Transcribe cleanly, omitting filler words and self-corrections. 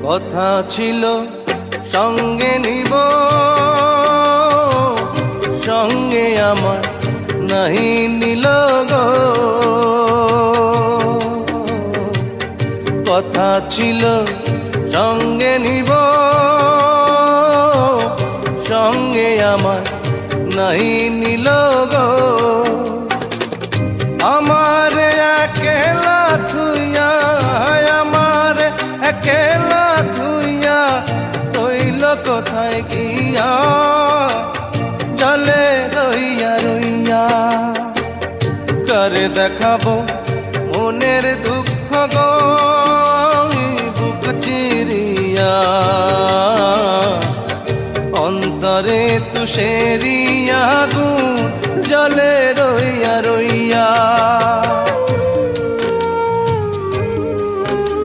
কথা ছিল সঙ্গে নিব, সঙ্গে আমার নাহি নিল গো। কথা ছিল সঙ্গে নিব, সঙ্গে আমার নাহি নিল গো। আমার একেলা থুইয়া, আমার একেলা থুইয়া রইল কোথায় গিয়া, জলে রইয়া রইয়া। করে দেখাবো মনের দুঃখ গো বুক চিরিয়া, অন্তরে তুষেরি